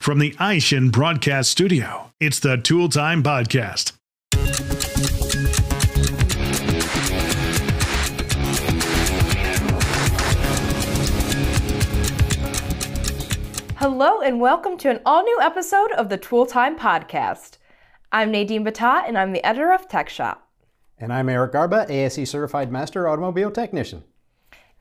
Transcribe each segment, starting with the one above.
From the Aishin Broadcast Studio, it's the Tool Time Podcast. Hello and welcome to an all-new episode of the Tool Time Podcast. I'm Nadine Baugh and I'm the editor of Tech Shop. And I'm Eric Garba, ASE Certified Master Automobile Technician.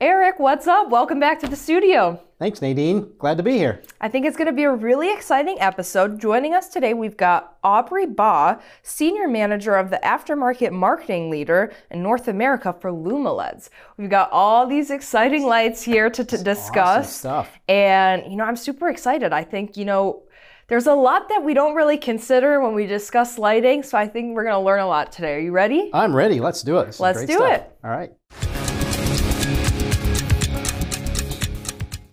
Eric, what's up? Welcome back to the studio. Thanks, Nadine. Glad to be here. I think it's going to be a really exciting episode. Joining us today, we've got Aubry Baugh, Senior Manager of the Aftermarket Marketing Leader in North America for Lumileds. We've got all these exciting lights here to discuss. Awesome stuff. And, I'm super excited. I think, there's a lot that we don't really consider when we discuss lighting, so I think we're going to learn a lot today. Are you ready? I'm ready. Let's do it. Let's do it. All right.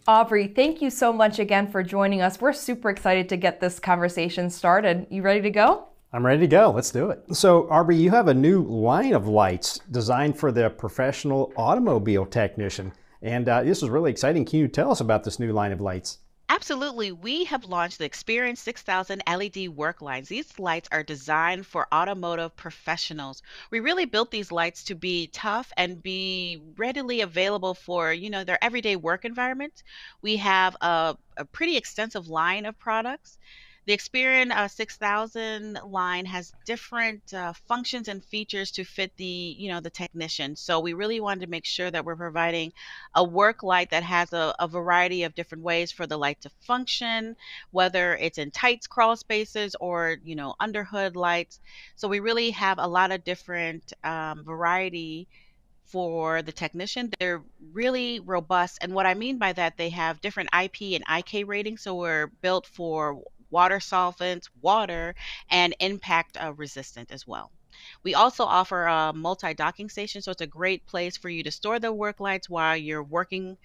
Aubry, thank you so much again for joining us. We're super excited to get this conversation started. You ready to go? I'm ready to go. Let's do it. So, Aubry, you have a new line of lights designed for the professional automobile technician. And this is really exciting. Can you tell us about this new line of lights? Absolutely. We have launched the Experience 6000 LED work lines. These lights are designed for automotive professionals. We really built these lights to be tough and be readily available for, their everyday work environment. We have a pretty extensive line of products. The Experience 6000 line has different functions and features to fit the technician. So we really wanted to make sure that we're providing a work light that has a variety of different ways for the light to function, whether it's in tight crawl spaces or, under hood lights. So we really have a lot of different variety for the technician. They're really robust. And what I mean by that, they have different IP and IK ratings. So we're built for water solvent, water, and impact resistant as well. We also offer a multi-docking station, so it's a great place for you to store the work lights while you're working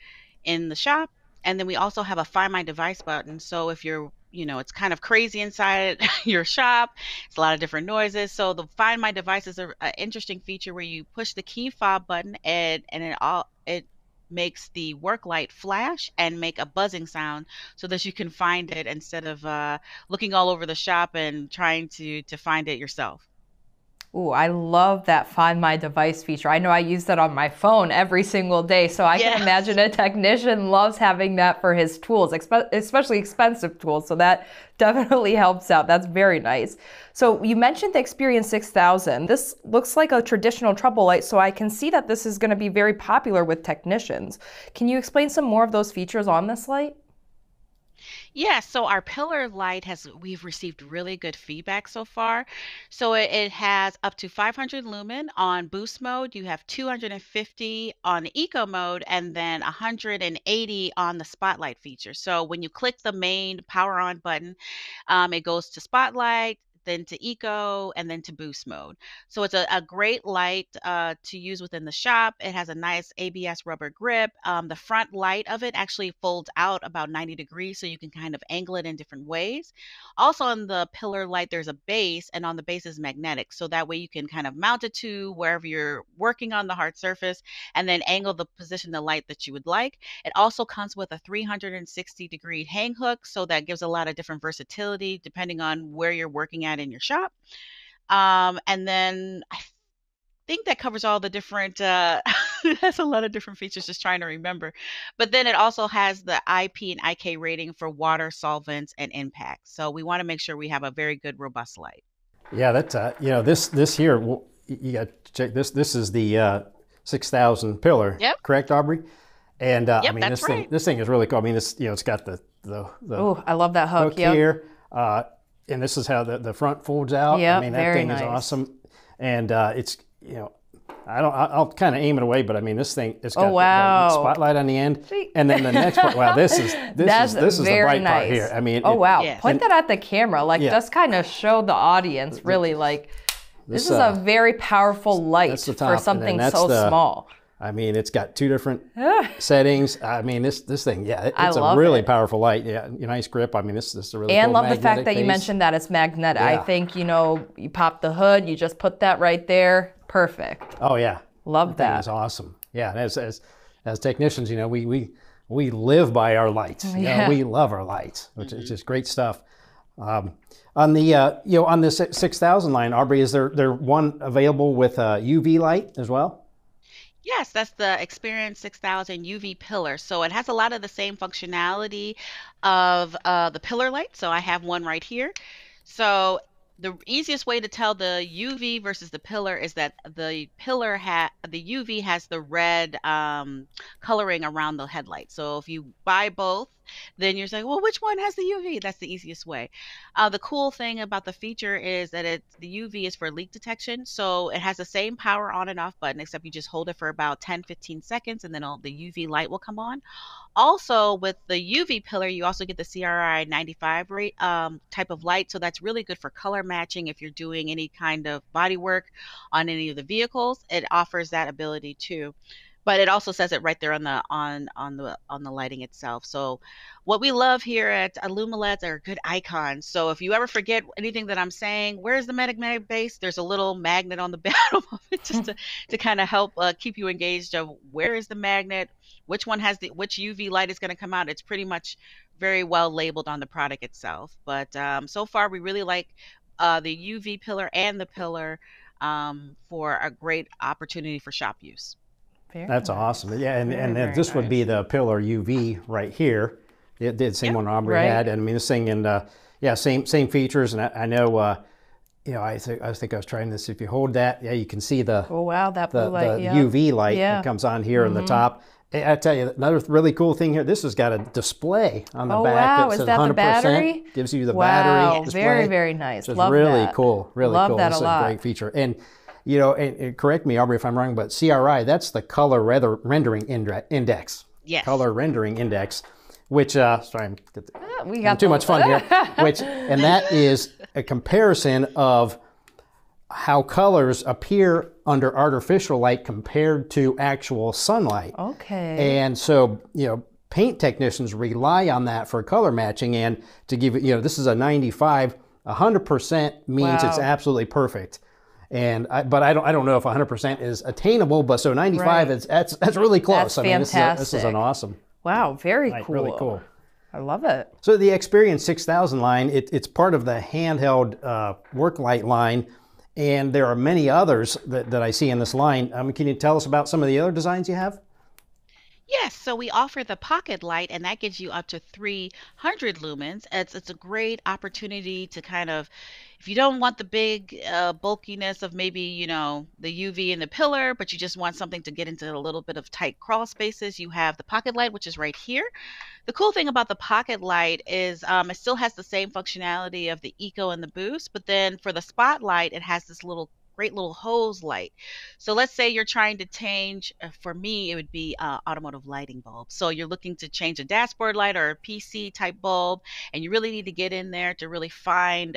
in the shop. And then we also have a Find My Device button, so if you're it's kind of crazy inside your shop. It's a lot of different noises. So the Find My Device is an interesting feature where you push the key fob button and it makes the work light flash and make a buzzing sound so that you can find it instead of looking all over the shop and trying to find it yourself. Ooh, I love that Find My Device feature. I know I use that on my phone every single day, so I can imagine a technician loves having that for his tools, especially expensive tools, so that definitely helps out. That's very nice. So you mentioned the Experience 6000. This looks like a traditional trouble light, so I can see that this is going to be very popular with technicians. Can you explain some more of those features on this light? Yeah, so our pillar light we've received really good feedback so far. So it has up to 500 lumen on boost mode. You have 250 on eco mode and then 180 on the spotlight feature. So when you click the main power on button, it goes to spotlight, then to eco, and then to boost mode. So it's a great light to use within the shop. It has a nice ABS rubber grip. The front light of it actually folds out about 90 degrees, so you can kind of angle it in different ways. Also on the pillar light, there's a base, and on the base is magnetic. So that way you can kind of mount it to wherever you're working on the hard surface and then angle the position of the light that you would like. It also comes with a 360-degree hang hook, so that gives a lot of different versatility depending on where you're working at in your shop. And then I think that covers all the different, it has a lot of different features, just trying to remember. But then it also has the IP and IK rating for water, solvents, and impact. So we want to make sure we have a very good, robust light. Yeah, that's, this here, you got to check this. This is the 6000 pillar, correct, Aubry? And I mean, this thing is really cool. I mean, it's got the oh, I love that hook here. And this is how the front folds out. Yep, I mean, that thing is awesome. And it's, I'll kind of aim it away, but I mean, this thing, it's got the spotlight on the end. And then the next part, wow, this is the bright part here. I mean, point that at the camera, just kind of show the audience really this is a very powerful light for something so small. I mean, it's got two different settings. I mean, this thing, it's a really powerful light. Yeah, nice grip. I mean, this is a really and cool love the fact that you mentioned that it's magnetic. I think, you pop the hood, you just put that right there. Perfect. Oh, yeah. Love that. That's awesome. Yeah, as technicians, we we live by our lights. Yeah. You know, we love our lights, which is just great stuff. On the on the 6000 line, Aubrey, is there one available with a UV light as well? Yes, that's the Experience 6000 UV pillar. So it has a lot of the same functionality of the pillar light. So I have one right here. So the easiest way to tell the UV versus the pillar is that the UV has the red coloring around the headlight. So if you buy both, then you're saying, well, which one has the UV? That's the easiest way. The cool thing about the feature is that the UV is for leak detection. So it has the same power on and off button, except you just hold it for about 10-15 seconds, and then the UV light will come on. Also, with the UV pillar, you also get the CRI 95 type of light. So that's really good for color matching if you're doing any kind of body work on any of the vehicles. It offers that ability too. But it also says it right there on the lighting itself. So what we love here at Lumileds are good icons. So if you ever forget anything that I'm saying, where's the magnetic base? There's a little magnet on the bottom of it just to kind of help keep you engaged of where is the magnet, which one has which UV light is going to come out. It's pretty much very well labeled on the product itself. But so far we really like the UV pillar and the pillar for a great opportunity for shop use. That's awesome. Yeah, and this would be the pillar UV right here. The same one Aubrey had. And I mean, this thing, and same features. And I know, I think I was trying this. If you hold that, you can see the that blue light, the UV light that comes on here on the top. I tell you, another really cool thing here. This has got a display on the back that says 100%. The battery? Gives you the battery display. Very, very nice. Love really that. Cool. Really Love cool. That This a lot. A great feature. And and correct me, Aubrey, if I'm wrong, but CRI, that's the color rendering index. Yes. Color rendering index, which, sorry, we got too much fun here. And that is a comparison of how colors appear under artificial light compared to actual sunlight. Okay. And so, paint technicians rely on that for color matching. And to give it, this is a 95, 100% means it's absolutely perfect. And but I don't know if 100% is attainable, but so 95 is that's really close. That's fantastic. This is an awesome. Wow, very cool. Really cool. I love it. So the Experience 6000 line, it's part of the handheld work light line, and there are many others that I see in this line. Can you tell us about some of the other designs you have? Yes, so we offer the pocket light, and that gives you up to 300 lumens. It's a great opportunity to kind of, if you don't want the big bulkiness of maybe, the UV and the pillar, but you just want something to get into a little bit of tight crawl spaces, you have the pocket light, which is right here. The cool thing about the pocket light is it still has the same functionality of the Eco and the Boost, but then for the spotlight, it has this great little hose light. So let's say you're trying to change, for me, it would be automotive lighting bulb. So you're looking to change a dashboard light or a PC type bulb, and you really need to get in there to really find,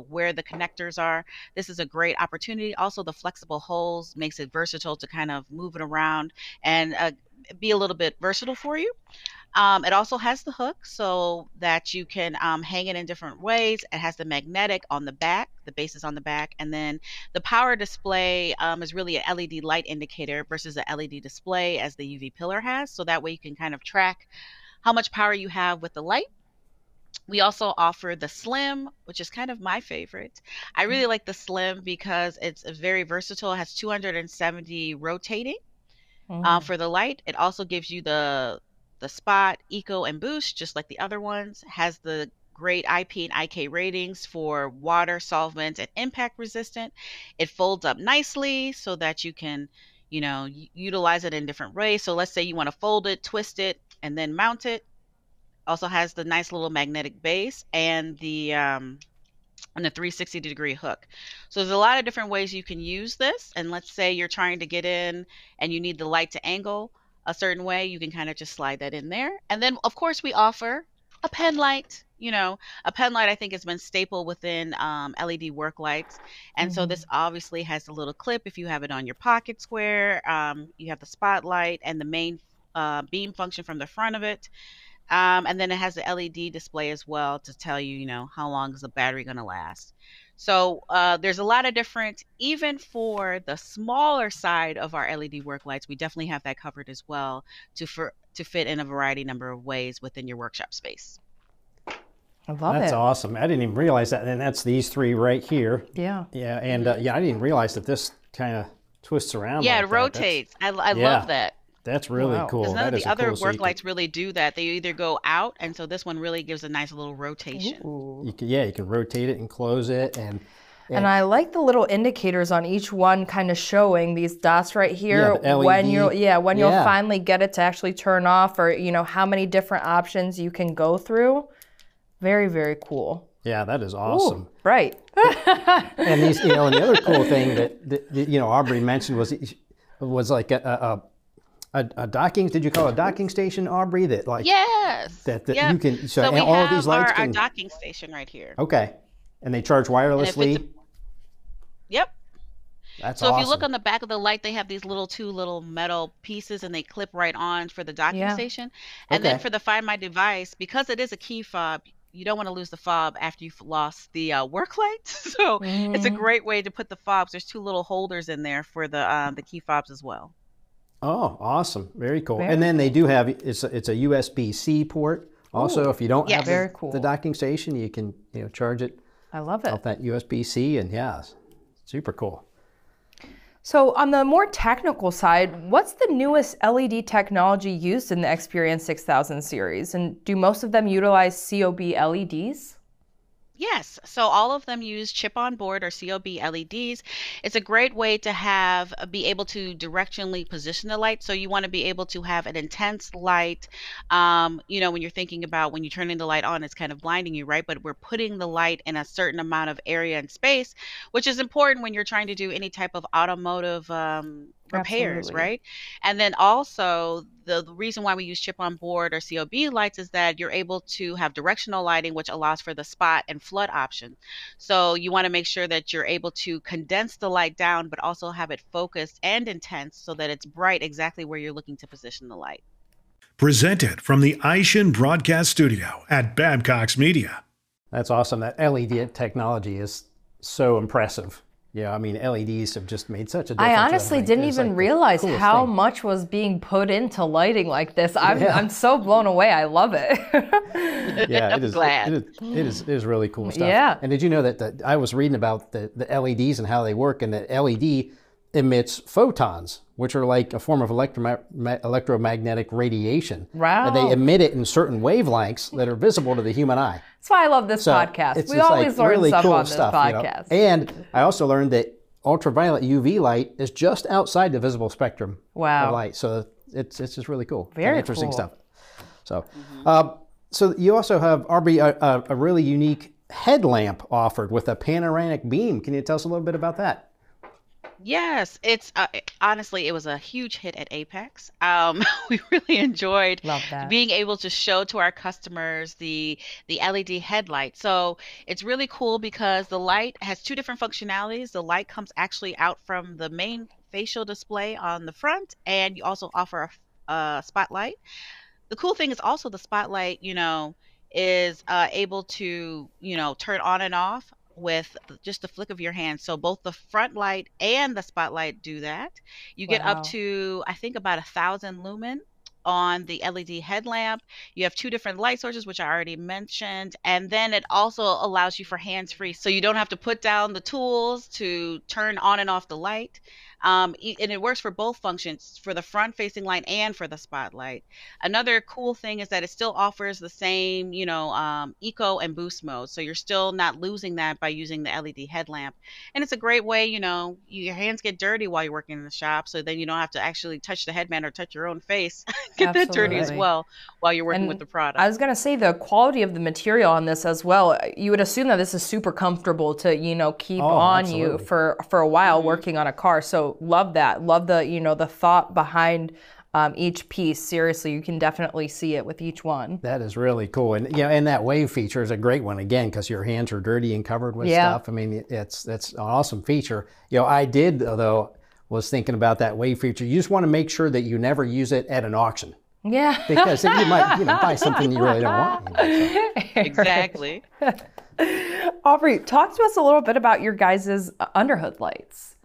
where the connectors are. This is a great opportunity. Also, the flexible hose makes it versatile to kind of move it around and be a little bit versatile for you. It also has the hook so that you can hang it in different ways. It has the magnetic on the back, the base is on the back, and then the power display is really an LED light indicator versus an LED display as the UV pillar has. So that way you can kind of track how much power you have with the light. We also offer the Slim, which is kind of my favorite. I really like the Slim because it's very versatile. It has 270 rotating for the light. It also gives you the Spot, Eco, and Boost, just like the other ones. Has the great IP and IK ratings for water, solvent, and impact resistant. It folds up nicely so that you can, utilize it in different ways. So let's say you want to fold it, twist it, and then mount it. Also has the nice little magnetic base and the 360-degree hook. So there's a lot of different ways you can use this. And let's say you're trying to get in and you need the light to angle a certain way, you can kind of just slide that in there. And then, of course, we offer a pen light. A pen light, I think, has been staple within LED work lights. And so this obviously has a little clip if you have it on your pocket square. You have the spotlight and the main beam function from the front of it. And then it has the LED display as well to tell you, how long is the battery going to last. So there's a lot of different, even for the smaller side of our LED work lights, we definitely have that covered as well to fit in a number of ways within your workshop space. I love it. That's awesome. I didn't even realize that. And that's these three right here. Yeah. Yeah. And I didn't realize that this kind of twists around. Yeah, like it rotates. I love that. That's really cool. Because none of the other cool work lights really do that. They either go out, and so this one really gives a nice little rotation. You can rotate it and close it. And I like the little indicators on each one kind of showing these dots right here when you'll finally get it to actually turn off, or how many different options you can go through. Very, very cool. Yeah, that is awesome. Ooh, right. And these, and the other cool thing that Aubrey mentioned was like a docking. Did you call it a docking station, Aubrey? That like yes. That you can. So we all have of these lights our docking station right here. Okay, and they charge wirelessly. Yep. That's so awesome. if you look on the back of the light, they have these two little metal pieces, and they clip right on for the docking station. And then for the Find My Device, because it is a key fob, you don't want to lose the fob after you've lost the work light. So it's a great way to put the fobs. There's two little holders in there for the key fobs as well. Oh, awesome. Very cool. And then they do have, it's a USB-C port. Also, if you don't have the docking station, you can charge it. I love it. Off that USB-C, and super cool. So on the more technical side, what's the newest LED technology used in the Experience 6000 series? And do most of them utilize COB LEDs? Yes, so all of them use chip on board or COB LEDs. It's a great way to be able to directionally position the light. So you want to be able to have an intense light. When you're thinking about when you're turning the light on, it's kind of blinding you, right? But we're putting the light in a certain amount of area and space, which is important when you're trying to do any type of automotive repairs, right? And then also the reason why we use chip on board or COB lights is that you're able to have directional lighting, which allows for the spot and flood option. So you want to make sure that you're able to condense the light down, but also have it focused and intense so that it's bright exactly where you're looking to position the light. Presented from the Aishin Broadcast Studio at Babcock's Media. That's awesome. That LED technology is so impressive. Yeah, I mean, LEDs have just made such a difference. I honestly didn't even realize how much was being put into lighting like this. I'm so blown away. I love it. Yeah, it is. Glad. It is really cool stuff. Yeah. And did you know that I was reading about the LEDs and how they work, and that LED emits photons, which are like a form of electromagnetic radiation. Wow. And they emit it in certain wavelengths that are visible to the human eye. That's why I love this podcast. We always learn really stuff cool on this podcast. And I also learned that ultraviolet UV light is just outside the visible spectrum of light. So it's just really cool. Very interesting cool stuff. So, so you also have, Aubrey, a really unique headlamp offered with a panoramic beam. Can you tell us a little bit about that? Yes, it's honestly, it was a huge hit at Apex. We really enjoyed being able to show to our customers the LED headlight. So it's really cool because the light has two different functionalities. The light comes actually out from the main facial display on the front, and you also offer a spotlight. The cool thing is also the spotlight, is able to, turn on and off with just the flick of your hand. So both the front light and the spotlight do that. You get up to, I think, about 1,000 lumen on the LED headlamp. You have two different light sources, which I already mentioned. And then it also allows you for hands-free. So you don't have to put down the tools to turn on and off the light. And it works for both functions, for the front-facing light and for the spotlight. Another cool thing is that it still offers the same, eco and boost mode. So you're still not losing that by using the LED headlamp. And it's a great way, your hands get dirty while you're working in the shop, so then you don't have to actually touch the headband or touch your own face. Get that dirty as well while you're working with the product. I was going to say the quality of the material on this as well. You would assume that this is super comfortable to, keep on you for a while working on a car. So love that. Love the, the thought behind each piece. Seriously, you can definitely see it with each one. That is really cool. And and that wave feature is a great one, again, because your hands are dirty and covered with stuff. I mean, that's an awesome feature. I did, though, was thinking about that wave feature. You just want to make sure that you never use it at an auction. Yeah. Because you might buy something you really don't want. Exactly. Aubrey, talk to us a little bit about your guys' underhood lights.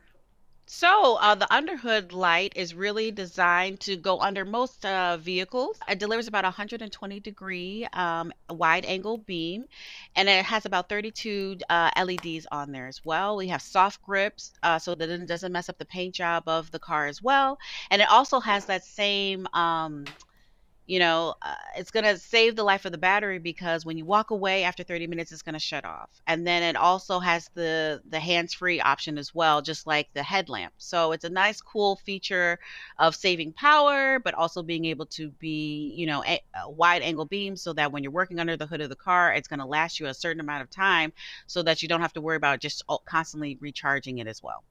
So the underhood light is really designed to go under most vehicles. It delivers about 120-degree wide angle beam, and it has about 32 LEDs on there as well. We have soft grips so that it doesn't mess up the paint job of the car as well. And it also has that same it's going to save the life of the battery, because when you walk away after 30 minutes, it's going to shut off. And then it also has the hands-free option as well, just like the headlamp. So it's a nice, cool feature of saving power, but also being able to be, a wide angle beam, so that when you're working under the hood of the car, it's going to last you a certain amount of time, so that you don't have to worry about just constantly recharging it as well.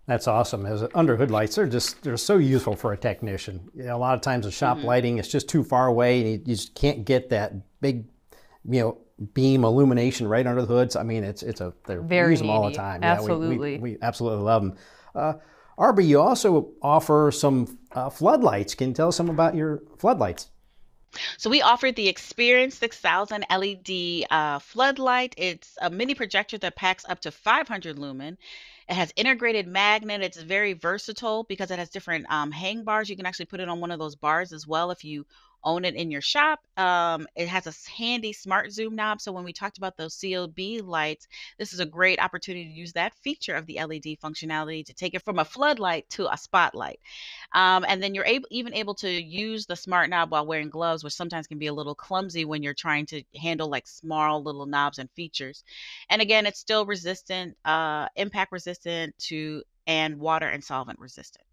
That's awesome. As underhood lights, they're so useful for a technician. A lot of times the shop lighting is just too far away, and you just can't get that big, beam illumination right under the hoods. I mean, we use them all the time. Absolutely. Yeah, we absolutely love them. Aubrey, you also offer some floodlights. Can you tell us some about your floodlights? So we offered the Experience 6000 LED floodlight. It's a mini projector that packs up to 500 lumen. It has integrated magnet. It's very versatile because it has different hang bars. You can actually put it on one of those bars as well if you own it in your shop. It has a handy smart zoom knob. So when we talked about those CLB lights, this is a great opportunity to use that feature of the LED functionality to take it from a floodlight to a spotlight. And then you're even able to use the smart knob while wearing gloves, which sometimes can be a little clumsy when you're trying to handle like small little knobs and features. And again, it's still resistant, impact resistant and water and solvent resistant.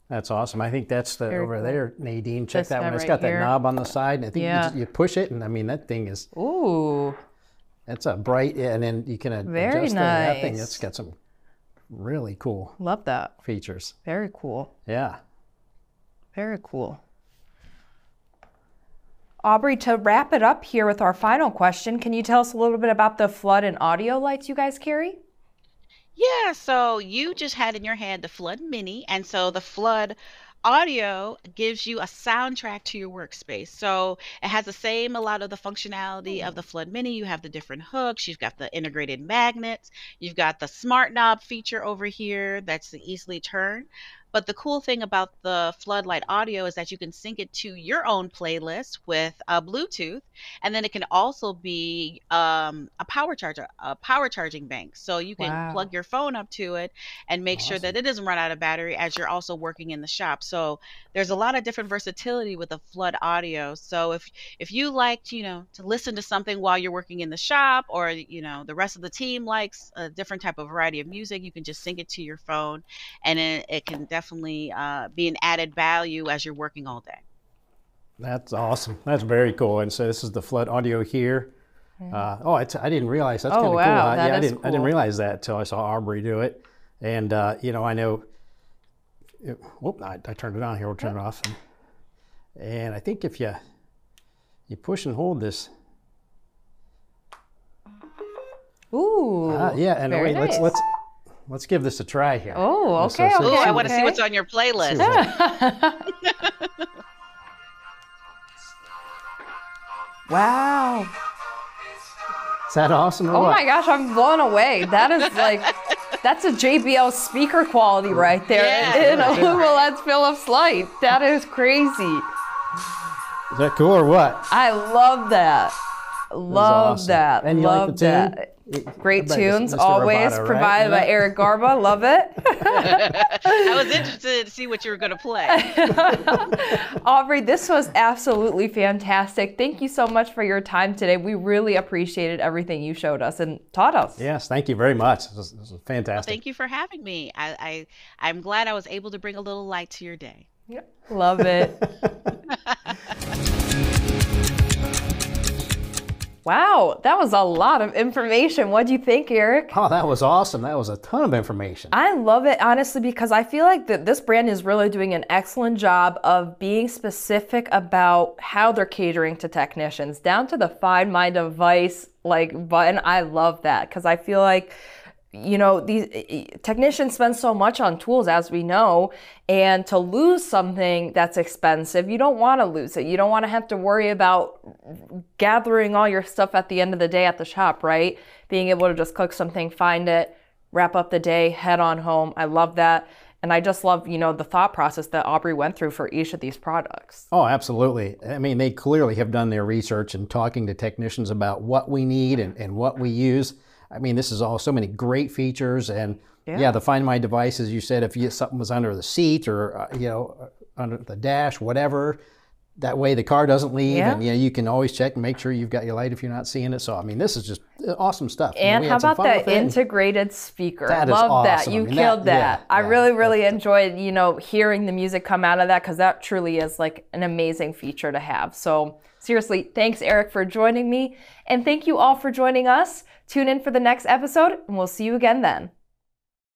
That's awesome. I think that's over cool. there, Nadine. Check that one. It's right got here. that knob on the side, and I think you push it, and I mean, that thing is... Ooh. That's a bright, and then you can adjust that thing. It's got some really cool Love that. features. Very cool. Yeah. Very cool. Aubrey, to wrap it up here with our final question, can you tell us a little bit about the flood and audio lights you guys carry? Yeah, so you just had in your hand the Flood Mini, and so the Flood Audio gives you a soundtrack to your workspace. So it has a lot of the functionality of the Flood Mini. You have the different hooks, you've got the integrated magnets, you've got the smart knob feature over here that's easily turned. But the cool thing about the Floodlight Audio is that you can sync it to your own playlist with Bluetooth, and then it can also be a power charging bank. So you can plug your phone up to it and make sure that it doesn't run out of battery as you're also working in the shop. So there's a lot of different versatility with the Flood Audio. So if you like, to listen to something while you're working in the shop, or the rest of the team likes a different type of variety of music, you can just sync it to your phone, and it can definitely be an added value as you're working all day. That's awesome. That's very cool. And so this is the Flood Audio here. I didn't realize. That's kind of cool. I didn't realize that until I saw Aubrey do it. And I know. I turned it on here. We'll turn it off. And I think if you push and hold this. Ooh. And wait, nice. Let's give this a try here. Oh, okay. I want to see what's on your playlist. Wow. Is that awesome? Oh my gosh, I'm blown away. That is that's a JBL speaker quality right there in a Lumileds Philips light. That is crazy. Is that cool or what? I love that. Love that. And you like the tune? Great tunes, always provided by Eric Garba. Love it. I was interested to see what you were going to play. Aubrey, this was absolutely fantastic. Thank you so much for your time today. We really appreciated everything you showed us and taught us. Yes, thank you very much. This was fantastic. Well, thank you for having me. I'm glad I was able to bring a little light to your day. Yep. Love it. Wow, that was a lot of information. What do you think, Eric? Oh, that was awesome. That was a ton of information. I love it, honestly, because I feel like that this brand is really doing an excellent job of being specific about how they're catering to technicians, down to the Find My Device button. I love that because I feel like you know, these technicians spend so much on tools, as we know, and to lose something that's expensive, you don't want to lose it. You don't want to have to worry about gathering all your stuff at the end of the day at the shop, right? Being able to just click something, find it, wrap up the day, head on home. I love that. And I just love, you know, the thought process that Aubry went through for each of these products. Oh, absolutely. I mean, they clearly have done their research and talking to technicians about what we need and what we use. I mean, this is all so many great features. And yeah, the Find My Device, as you said, if something was under the seat or, you know, under the dash, whatever, that way the car doesn't leave. And, you know, you can always check and make sure you've got your light if you're not seeing it. So, I mean, this is just awesome stuff. And how about the integrated speaker? That Love awesome. that. You killed that. Yeah, I really enjoyed, you know, hearing the music come out of that, because that truly is like an amazing feature to have. So seriously, thanks, Eric, for joining me. And thank you all for joining us. Tune in for the next episode, and we'll see you again then.